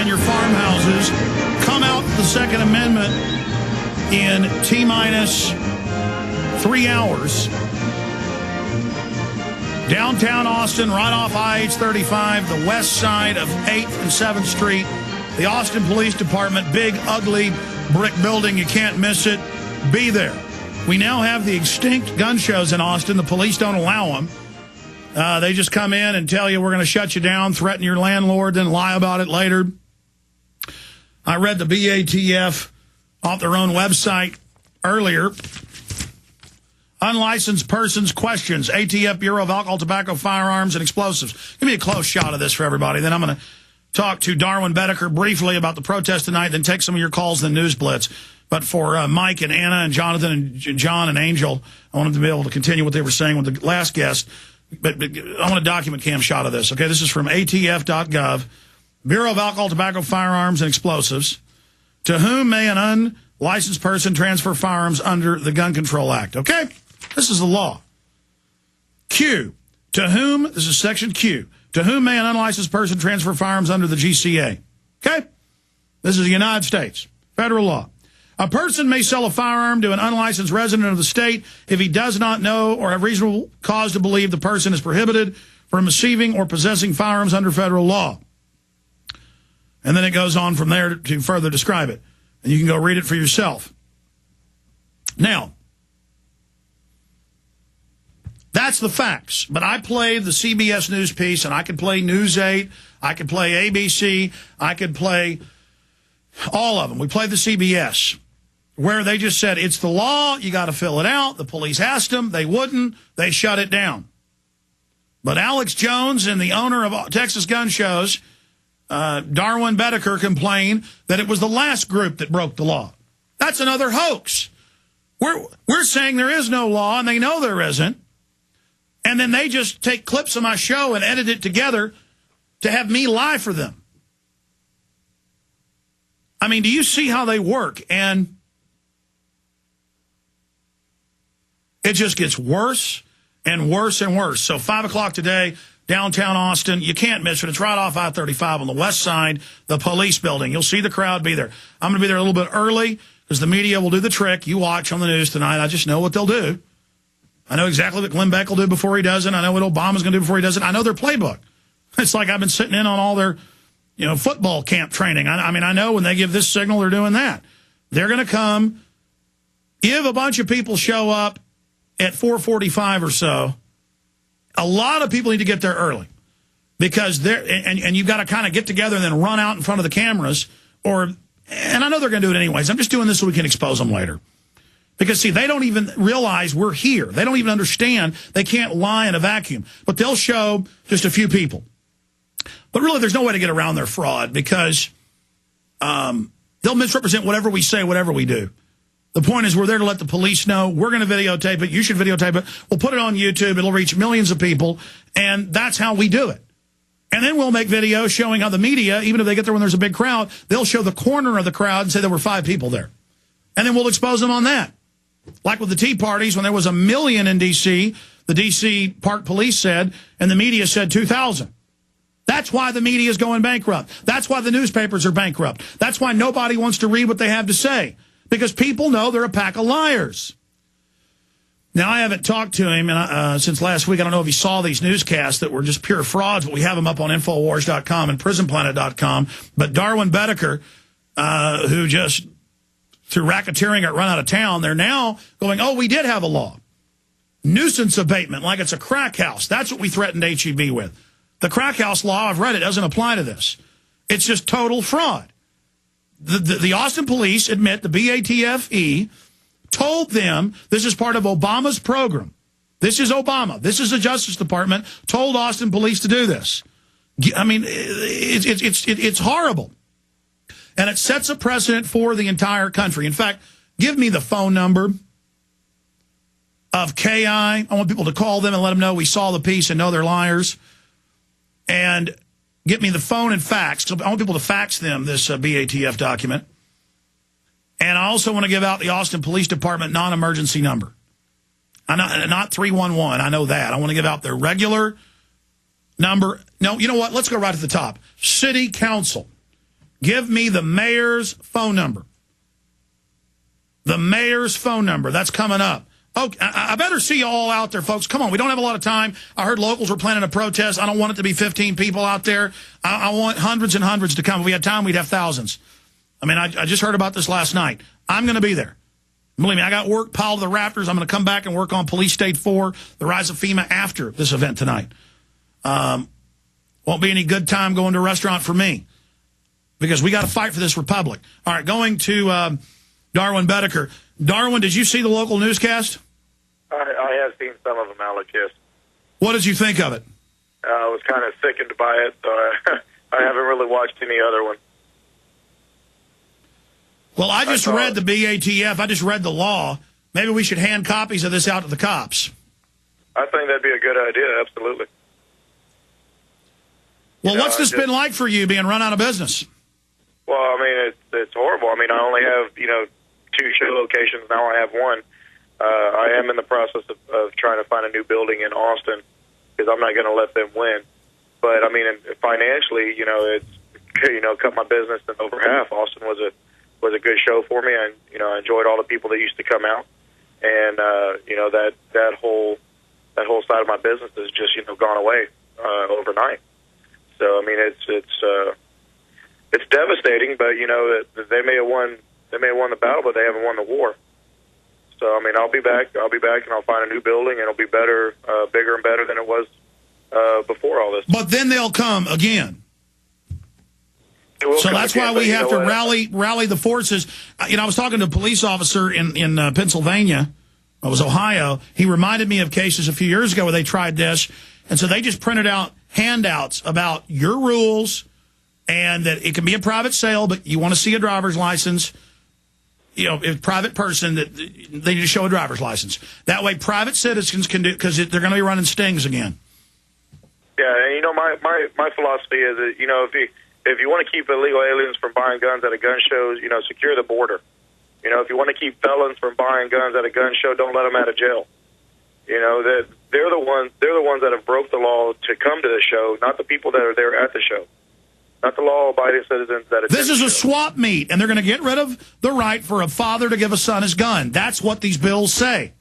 on your farmhouses. Come out the Second Amendment in T-minus 3 hours. Downtown Austin, right off IH-35, the west side of 8th and 7th Street. The Austin Police Department, big, ugly brick building. You can't miss it. Be there. We now have the extinct gun shows in Austin. The police don't allow them. They just come in and tell you we're going to shut you down, threaten your landlord, then lie about it later. I read the BATF off their own website earlier. Unlicensed persons questions, ATF Bureau of Alcohol, Tobacco, Firearms, and Explosives. Give me a close shot of this for everybody. Then I'm going to talk to Darwin Boedecker briefly about the protest tonight, then take some of your calls in the News Blitz. But for Mike and Anna and Jonathan and John and Angel, I want them to be able to continue what they were saying with the last guest. But I want a document cam shot of this. Okay, this is from ATF.gov. Bureau of Alcohol, Tobacco, Firearms, and Explosives. To whom may an unlicensed person transfer firearms under the Gun Control Act? Okay? This is the law. Q. To whom, this is section Q. To whom may an unlicensed person transfer firearms under the GCA? Okay? This is the United States. Federal law. A person may sell a firearm to an unlicensed resident of the state if he does not know or have reasonable cause to believe the person is prohibited from receiving or possessing firearms under federal law. And then it goes on from there to further describe it. And you can go read it for yourself. Now, that's the facts. But I played the CBS News piece, and I could play News 8, I could play ABC, I could play all of them. We played the CBS, where they just said, it's the law, you got to fill it out. The police asked them, they wouldn't, they shut it down. But Alex Jones and the owner of Texas Gun Shows, Darwin Boedecker, complained that it was the last group that broke the law. That's another hoax. We're saying there is no law, and they know there isn't. And then they just take clips of my show and edit it together to have me lie for them. I mean, do you see how they work? And it just gets worse and worse and worse. So 5 o'clock today, downtown Austin. You can't miss it. It's right off I-35 on the west side, the police building. You'll see the crowd be there. I'm going to be there a little bit early because the media will do the trick. You watch on the news tonight. I just know what they'll do. I know exactly what Glenn Beck will do before he does it. I know what Obama's going to do before he does it. I know their playbook. It's like I've been sitting in on all their, football camp training. I mean, I know when they give this signal, they're doing that. They're going to come. If a bunch of people show up at 4:45 or so, a lot of people need to get there early because and you've got to kind of get together and then run out in front of the cameras. And I know they're going to do it anyways. I'm just doing this so we can expose them later. Because, see, they don't even realize we're here. They don't even understand. They can't lie in a vacuum. But they'll show just a few people. But really, there's no way to get around their fraud because they'll misrepresent whatever we say, whatever we do. The point is we're there to let the police know. We're going to videotape it. You should videotape it. We'll put it on YouTube. It'll reach millions of people. And that's how we do it. And then we'll make videos showing how the media, even if they get there when there's a big crowd, they'll show the corner of the crowd and say there were 5 people there. And then we'll expose them on that. Like with the Tea Parties, when there was 1 million in D.C., the D.C. Park Police said, and the media said 2,000. That's why the media is going bankrupt. That's why the newspapers are bankrupt. That's why nobody wants to read what they have to say. Because people know they're a pack of liars. Now, I haven't talked to him since last week. I don't know if he saw these newscasts that were just pure frauds, but we have them up on Infowars.com and PrisonPlanet.com. But Darwin Boedecker, who just through racketeering got run out of town, they're now going, oh, we did have a law. Nuisance abatement, like it's a crack house. That's what we threatened HEB with. The crack house law, I've read it, doesn't apply to this. It's just total fraud. The Austin police admit the BATFE told them this is part of Obama's program. This is Obama. This is the Justice Department told Austin police to do this. I mean, it's horrible. And it sets a precedent for the entire country. In fact, give me the phone number of KI. I want people to call them and let them know we saw the piece and know they're liars. And get me the phone and fax. I want people to fax them this BATF document. And I also want to give out the Austin Police Department non-emergency number. Not 311. I know that. I want to give out their regular number. No, you know what? Let's go right to the top. City Council. Give me the mayor's phone number. The mayor's phone number. That's coming up. Oh, I better see you all out there, folks. Come on, we don't have a lot of time. I heard locals were planning a protest. I don't want it to be 15 people out there. I want hundreds and hundreds to come. If we had time, we'd have thousands. I mean, I just heard about this last night. I'm going to be there. Believe me, I got work piled to the rafters. I'm going to come back and work on Police State 4, the rise of FEMA after this event tonight. Won't be any good time going to a restaurant for me because we got to fight for this republic. All right, going to Darwin Boedecker. Darwin, did you see the local newscast? I have seen some of them, Alex, yes. What did you think of it? I was kind of sickened by it, so I haven't really watched any other one. Well, I just read the BATF. I just read the law. Maybe we should hand copies of this out to the cops. I think that'd be a good idea, absolutely. Well, what's this been like for you, being run out of business? Well, I mean, it's horrible. I mean, I only have, 2 show locations. Now I have one. I am in the process of trying to find a new building in Austin because I'm not going to let them win. But, I mean, financially, it's, cut my business in over half. Austin was a good show for me. And, I enjoyed all the people that used to come out. And, that whole side of my business has just, gone away overnight. So, I mean, it's devastating, but, they may have won the battle, but they haven't won the war. So, I mean, I'll be back, and I'll find a new building, and it'll be better, bigger and better than it was before all this. But then they'll come again. So that's why we have to rally the forces. I was talking to a police officer in Pennsylvania. It was Ohio. He reminded me of cases a few years ago where they tried this, and so they just printed out handouts about your rules and that it can be a private sale, but you want to see a driver's license. A private person, that they need to show a driver's license. That way private citizens can do, because they're going to be running stings again. Yeah, and my philosophy is that, if you want to keep illegal aliens from buying guns at a gun show, secure the border. If you want to keep felons from buying guns at a gun show, don't let them out of jail. That they're the ones that have broke the law to come to the show, not the people that are there at the show. Not the law-abiding citizens that attend. This is a swap meet, and they're going to get rid of the right for a father to give a son his gun. That's what these bills say.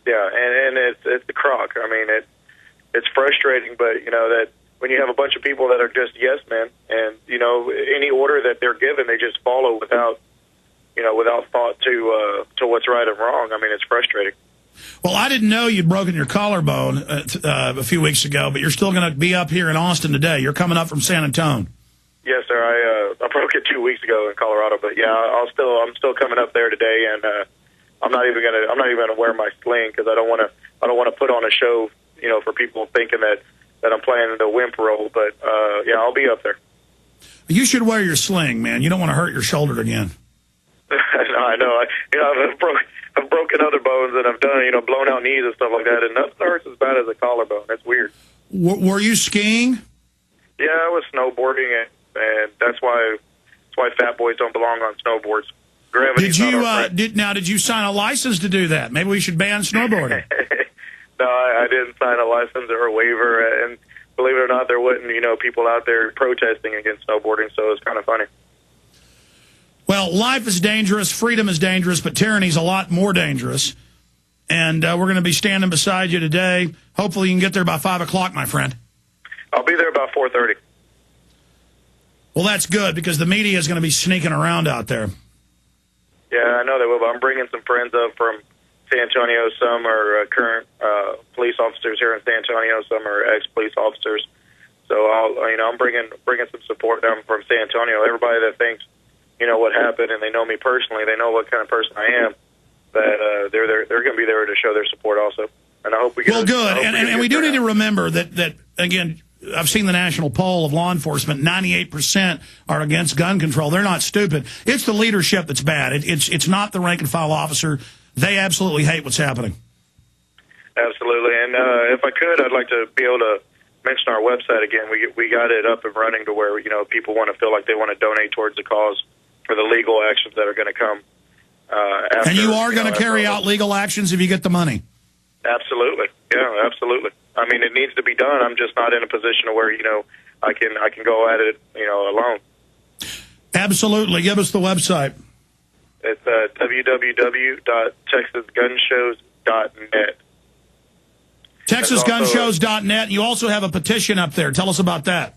Yeah, and it's the crock. I mean, it's frustrating, but that when you have a bunch of people that are just yes men, and any order that they're given, they just follow without thought to what's right and wrong. I mean, it's frustrating. Well, I didn't know you'd broken your collarbone a few weeks ago, but you're still going to be up here in Austin today. You're coming up from San Antonio. Yes, sir. I broke it 2 weeks ago in Colorado, but yeah, I'm still coming up there today, and I'm not even gonna wear my sling because I don't want to put on a show, for people thinking that I'm playing the wimp role. But yeah, I'll be up there. You should wear your sling, man. You don't want to hurt your shoulder again. No, I know. I've broken other bones, and I've done, blown out knees and stuff like that, and nothing hurts as bad as a collarbone. That's weird. Were you skiing? Yeah, I was snowboarding, and that's why fat boys don't belong on snowboards. Did you sign a license to do that? Maybe we should ban snowboarding. No, I didn't sign a license or a waiver, and believe it or not, there wasn't, people out there protesting against snowboarding, so it's kind of funny. Well, life is dangerous, freedom is dangerous, but tyranny's a lot more dangerous. And we're going to be standing beside you today. Hopefully you can get there by 5 o'clock, my friend. I'll be there about 4:30. Well, that's good, because the media is going to be sneaking around out there. Yeah, I know they will, but I'm bringing some friends up from San Antonio. Some are current police officers here in San Antonio. Some are ex-police officers. So I'm bringing some support down from San Antonio. Everybody that thinks, what happened, and they know me personally, they know what kind of person I am, that they're going to be there to show their support also. And I hope we get... Well, good. And we do need to remember that, again, I've seen the national poll of law enforcement, 98% are against gun control. They're not stupid. It's the leadership that's bad. It's not the rank-and-file officer. They absolutely hate what's happening. Absolutely. And if I could, I'd like to be able to mention our website again. We got it up and running to where, people want to feel like they want to donate towards the cause for the legal actions that are going to come. After, and you are going to carry out legal actions if you get the money? Absolutely. Yeah, absolutely. I mean, it needs to be done. I'm just not in a position where, you know, I can go at it, you know, alone. Absolutely. Give us the website. It's www.texasgunshows.net. TexasGunShows.net. You also have a petition up there. Tell us about that.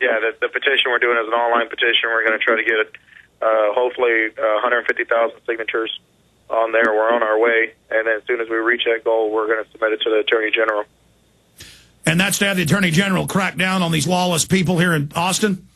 Yeah, the petition we're doing is an online petition. We're going to try to get hopefully 150,000 signatures on there. We're on our way, and then as soon as we reach that goal, we're going to submit it to the Attorney General. And that's to have the Attorney General crack down on these lawless people here in Austin?